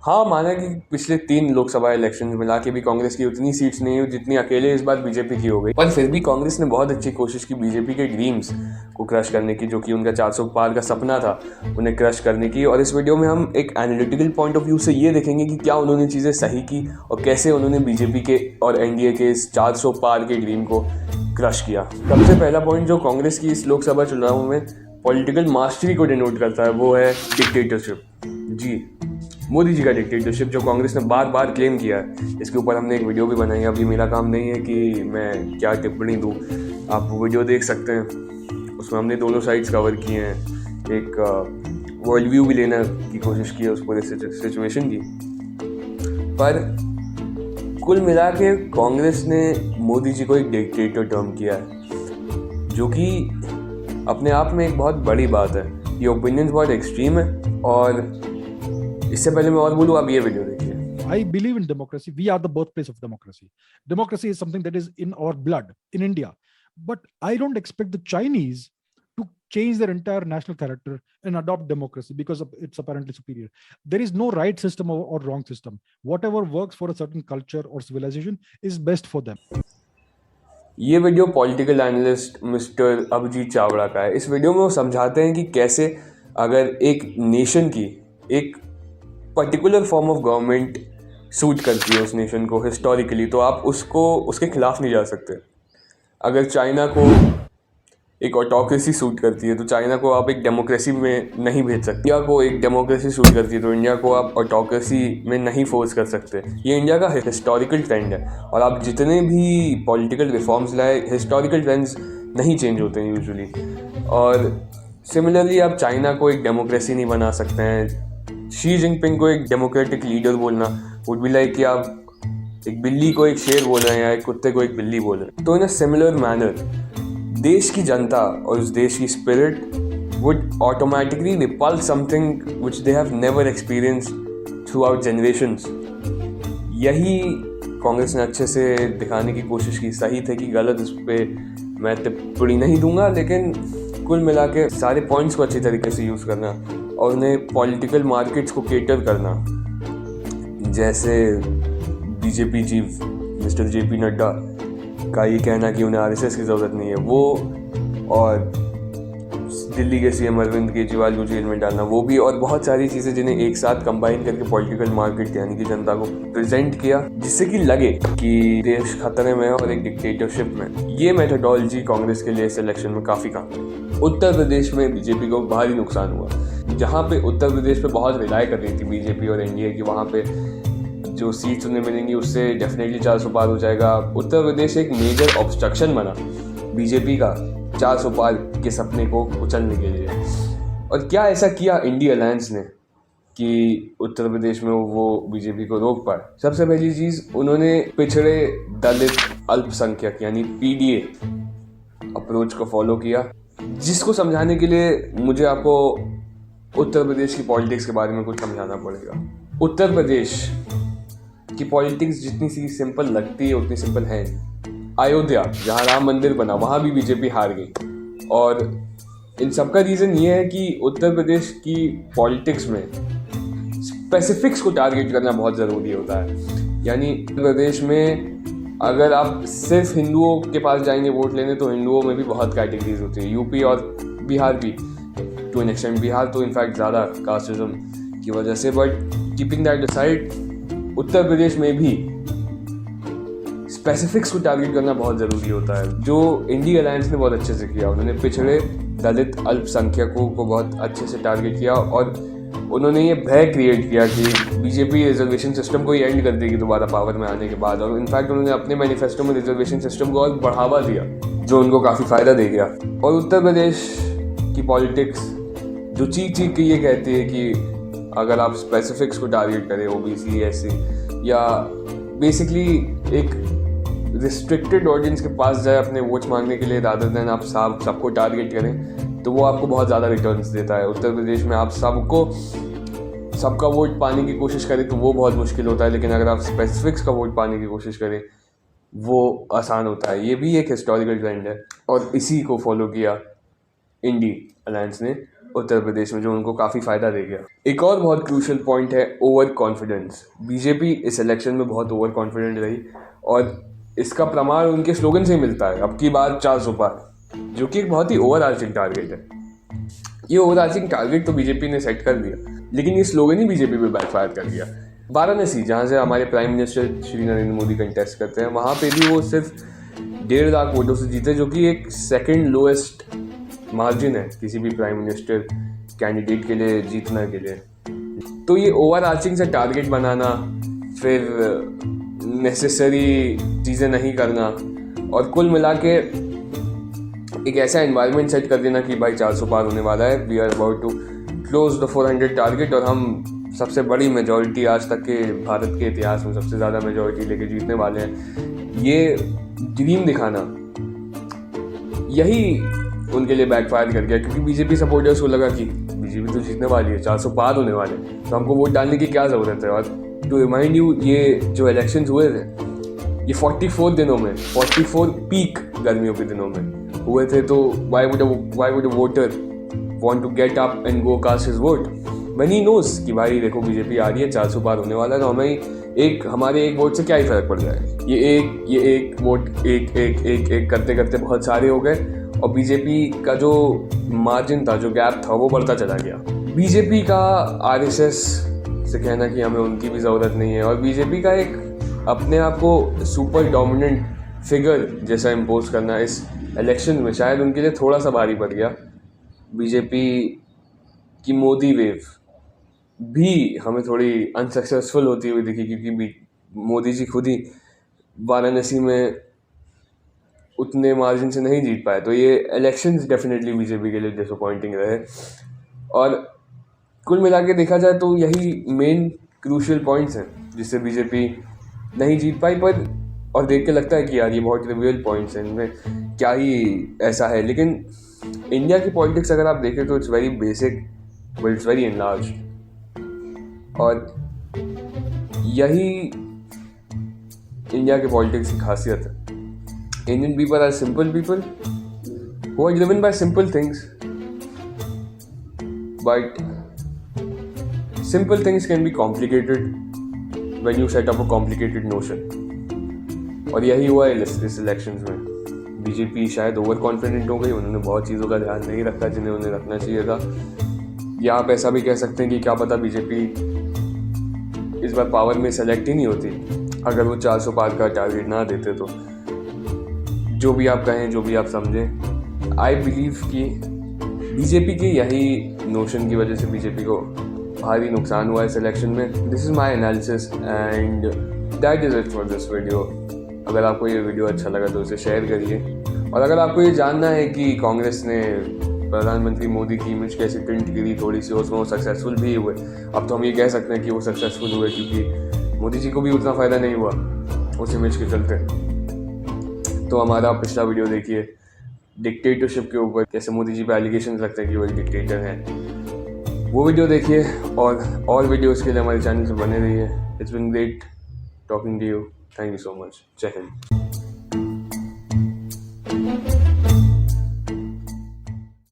हाँ, माना कि पिछले 3 लोकसभा इलेक्शंस मिला के भी कांग्रेस की उतनी सीट्स नहीं हुई जितनी अकेले इस बार बीजेपी की हो गई। पर फिर भी कांग्रेस ने बहुत अच्छी कोशिश की बीजेपी के ड्रीम्स को क्रश करने की, जो कि उनका 400 पार का सपना था, उन्हें क्रश करने की। और इस वीडियो में हम एक एनालिटिकल पॉइंट ऑफ व्यू से ये देखेंगे कि क्या उन्होंने चीज़ें सही की और कैसे उन्होंने बीजेपी के और एनडीए के इस 400 पार के ड्रीम को क्रश किया। सबसे पहला पॉइंट जो कांग्रेस की इस लोकसभा चुनाव में पॉलिटिकल मास्टरी को डिनोट करता है वो है डिक्टेटरशिप। जी, मोदी जी का डिक्टेटरशिप जो कांग्रेस ने बार बार क्लेम किया है। इसके ऊपर हमने एक वीडियो भी बनाई है। अभी मेरा काम नहीं है कि मैं क्या टिप्पणी दूँ, आप वो वीडियो देख सकते हैं। उसमें हमने दोनों साइड्स कवर किए हैं, एक वर्ल्ड व्यू भी लेने की कोशिश की है उस पूरे सिचुएशन की। पर कुल मिला के कांग्रेस ने मोदी जी को एक डिक्टेटर टर्म किया है, जो कि अपने आप में एक बहुत बड़ी बात है। ये ओपिनियंस बहुत एक्सट्रीम है। और इससे पहले मैं और बोलूँ, आप ये वीडियो देखिए। I believe in democracy. We are the birthplace of democracy. Democracy is something that is in our blood in India. But I don't expect the Chinese to change their entire national character and adopt democracy because it's apparently superior. There is no right system or wrong system. Whatever works for a certain culture or civilization is best for them. ये video political analyst mister Abhijit Chavda का है। इस video में वो समझाते हैं कि कैसे अगर एक नेशन की एक particular form of government suit करती है उस नेशन को हिस्टोरिकली, तो आप उसको उसके खिलाफ नहीं जा सकते। अगर चाइना को एक ऑटोक्रेसी सूट करती है तो चाइना को आप एक डेमोक्रेसी में नहीं भेज सकते। इंडिया को एक डेमोक्रेसी सूट करती है तो इंडिया को आप ऑटोक्रेसी में नहीं फोर्स कर सकते। ये इंडिया का हिस्टोरिकल ट्रेंड है। और आप जितने भी पॉलिटिकल रिफॉर्म्स लाए, हिस्टोरिकल ट्रेंड्स नहीं चेंज होते हैं यूजुअली। और सिमिलरली आप चाइना को एक डेमोक्रेसी नहीं बना सकते हैं। शी जिनपिंग को एक डेमोक्रेटिक लीडर बोलना वुड बी लाइक कि आप एक बिल्ली को एक शेर बोल रहे हैं या एक कुत्ते को एक बिल्ली बोल रहे हैं। तो इन अ सिमिलर मैनर देश की जनता और उस देश की spirit would automatically repel something which they have never experienced throughout generations. यही कांग्रेस ने अच्छे से दिखाने की कोशिश की। सही थे कि गलत, इस पर मैं टिप्पणी नहीं दूंगा, लेकिन कुल मिला के सारे पॉइंट्स को अच्छी तरीके से यूज़ करना और उन्हें पॉलिटिकल मार्केट्स को केटर करना, जैसे BJP chief mister JP Nadda का ये कहना कि उन्हें आरएसएस की ज़रूरत नहीं है, वो, और दिल्ली के सीएम अरविंद केजरीवाल को जेल में डालना, वो भी, और बहुत सारी चीज़ें जिन्हें एक साथ कंबाइन करके पॉलिटिकल मार्केट यानी कि जनता को प्रेजेंट किया, जिससे कि लगे कि देश खतरे में है और एक डिक्टेटरशिप में। ये मेथोडोलॉजी कांग्रेस के लिए इस इलेक्शन में काफ़ी काम है। उत्तर प्रदेश में बीजेपी को भारी नुकसान हुआ। जहाँ पे उत्तर प्रदेश पे बहुत रिलाय कर रही थी बीजेपी और एनडीए की, वहाँ पे जो सीट्स उन्हें मिलेंगी उससे डेफिनेटली 400 पार हो जाएगा। उत्तर प्रदेश एक मेजर ऑब्स्ट्रक्शन बना बीजेपी का 400 पार के सपने को कुचलने के लिए। और क्या ऐसा किया इंडिया अलायंस ने कि उत्तर प्रदेश में वो बीजेपी को रोक पाए? सबसे पहली चीज़, उन्होंने पिछड़े दलित अल्पसंख्यक यानी पीडीए अप्रोच को फॉलो किया, जिसको समझाने के लिए मुझे आपको उत्तर प्रदेश की पॉलिटिक्स के बारे में कुछ समझाना पड़ेगा। उत्तर प्रदेश कि पॉलिटिक्स जितनी सी सिंपल लगती है उतनी सिंपल है नहीं। अयोध्या जहाँ राम मंदिर बना, वहाँ भी बीजेपी हार गई। और इन सब का रीज़न ये है कि उत्तर प्रदेश की पॉलिटिक्स में स्पेसिफिक्स को टारगेट करना बहुत ज़रूरी होता है। यानी उत्तर प्रदेश में अगर आप सिर्फ हिंदुओं के पास जाएंगे वोट लेने तो हिंदुओं में भी बहुत कैटेगरीज होती है। यूपी और बिहार भी टू एन एक्सटेंट, बिहार तो इनफैक्ट ज़्यादा कास्टिज्म की वजह से। But keeping that aside, Uttar Pradesh में भी स्पेसिफिक्स को टारगेट करना बहुत ज़रूरी होता है, जो इंडिया अलायंस ने बहुत अच्छे से किया। उन्होंने पिछड़े दलित अल्पसंख्यकों को बहुत अच्छे से टारगेट किया और उन्होंने ये भय क्रिएट किया कि बीजेपी रिजर्वेशन सिस्टम को ही एंड कर देगी दोबारा पावर में आने के बाद। और इनफैक्ट उन्होंने अपने मैनिफेस्टो में रिजर्वेशन सिस्टम को और बढ़ावा दिया, जो उनको काफ़ी फ़ायदा दे गया। और उत्तर प्रदेश की पॉलिटिक्स जो चीख चीख के ये कहती है कि अगर आप स्पेसिफिक्स को टारगेट करें, ओबीसी, एससी, या बेसिकली एक रिस्ट्रिक्टेड ऑडियंस के पास जाए अपने वोट्स मांगने के लिए, रादर देन आप सबको टारगेट करें, तो वो आपको बहुत ज़्यादा रिटर्न्स देता है। उत्तर प्रदेश में आप सबका वोट पाने की कोशिश करें तो वो बहुत मुश्किल होता है, लेकिन अगर आप स्पेसिफिक्स का वोट पाने की कोशिश करें वो आसान होता है। ये भी एक हिस्टोरिकल ट्रेंड है और इसी को फॉलो किया इंडी अलायंस ने उत्तर प्रदेश में, जो उनको काफ़ी फ़ायदा दे गया। एक और बहुत क्रूशियल पॉइंट है ओवर कॉन्फिडेंस। बीजेपी इस इलेक्शन में बहुत ओवर कॉन्फिडेंट रही और इसका प्रमाण उनके स्लोगन से ही मिलता है, अब की बार 400 पार, जो कि एक बहुत ही ओवर आर्चिंग टारगेट है। ये ओवर आर्चिंग टारगेट तो बीजेपी ने सेट कर दिया, लेकिन ये स्लोगन ही बीजेपी पे बैकफायर कर गया। वाराणसी, जहाँ से हमारे prime minister Shri Narendra Modi contest करते हैं, वहाँ पे भी वो सिर्फ 1.5 लाख वोटों से जीते, जो कि एक सेकंड लोएस्ट मार्जिन है किसी भी प्राइम मिनिस्टर कैंडिडेट के लिए जीतने के लिए। तो ये ओवर आर्चिंग से टारगेट बनाना, फिर नेसेसरी चीज़ें नहीं करना और कुल मिला के एक ऐसा एनवायरनमेंट सेट कर देना कि भाई 400 पार होने वाला है, we are about to close the 400 target और हम सबसे बड़ी मेजॉरिटी आज तक के भारत के इतिहास में सबसे ज़्यादा मेजॉरिटी लेके जीतने वाले हैं। ये ड्रीम दिखाना, यही उनके लिए बैकफायर कर गया, क्योंकि बीजेपी सपोर्टर्स को लगा कि बीजेपी तो जीतने वाली है, 400 पार होने वाले, तो हमको वोट डालने की क्या ज़रूरत है। और टू रिमाइंड यू, ये जो इलेक्शंस हुए थे ये 44 दिनों में, 44 पीक गर्मियों के दिनों में हुए थे। तो why would a voter want to get up and go cast his vote when he knows कि भाई देखो बीजेपी आ रही है, 400 पार होने वाला है, तो हमें हमारे एक वोट से क्या ही फर्क पड़ जाएगा। ये एक वोट एक करते करते बहुत सारे हो गए और बीजेपी का जो मार्जिन था, जो गैप था, वो बढ़ता चला गया। बीजेपी का आरएसएस से कहना कि हमें उनकी भी ज़रूरत नहीं है, और बीजेपी का एक अपने आप को सुपर डोमिनेंट फिगर जैसा इम्पोज करना इस इलेक्शन में शायद उनके लिए थोड़ा सा भारी पड़ गया। बीजेपी की मोदी वेव भी हमें थोड़ी अनसक्सेसफुल होती हुई दिखी, क्योंकि मोदी जी खुद ही वाराणसी में उतने मार्जिन से नहीं जीत पाए। तो ये इलेक्शंस डेफिनेटली बीजेपी के लिए डिसअपॉइंटिंग रहे। और कुल मिला के देखा जाए तो यही मेन क्रूशियल पॉइंट्स हैं जिससे बीजेपी नहीं जीत पाई। पर और देख के लगता है कि यार ये बहुत ट्रिवियल पॉइंट्स हैं, इनमें क्या ही ऐसा है। लेकिन इंडिया की पॉलिटिक्स अगर आप देखें तो it's very basic but it's very enlarge, और यही इंडिया के पॉलिटिक्स की खासियत है। Indian people are simple people who are driven by simple things, but simple things can be complicated when you set up a complicated notion. और यही हुआ इस इलेक्शंस में। बीजेपी शायद ओवर कॉन्फिडेंट हो गई, उन्होंने बहुत चीज़ों का ध्यान नहीं रखा जिन्हें उन्हें रखना चाहिए था। या आप ऐसा भी कह सकते हैं कि क्या पता बीजेपी इस बार पावर में सेलेक्ट ही नहीं होती अगर वो 400 पार का टारगेट ना देते। तो जो भी आप कहें, जो भी आप समझें, आई बिलीव कि बीजेपी की यही नोशन की वजह से बीजेपी को भारी नुकसान हुआ इस इलेक्शन में। This is my analysis and that is it for this video. अगर आपको ये वीडियो अच्छा लगा तो उसे शेयर करिए, और अगर आपको ये जानना है कि कांग्रेस ने प्रधानमंत्री मोदी की इमेज कैसे टिंट करी थोड़ी सी, उसमें वो सक्सेसफुल भी हुए। अब तो हम ये कह सकते हैं कि वो सक्सेसफुल हुए क्योंकि मोदी जी को भी उतना फ़ायदा नहीं हुआ उस इमेज के चलते। तो हमारा पिछला वीडियो देखिए डिक्टेटरशिप के ऊपर, कैसे मोदी जी पे एलिगेशन लगते हैं कि वो एक डिक्टेटर हैं, वो वीडियो देखिए। और वीडियोज़ के लिए हमारे चैनल से बने रहिए। It's been great talking to you. Thank you so much. जय हिंद।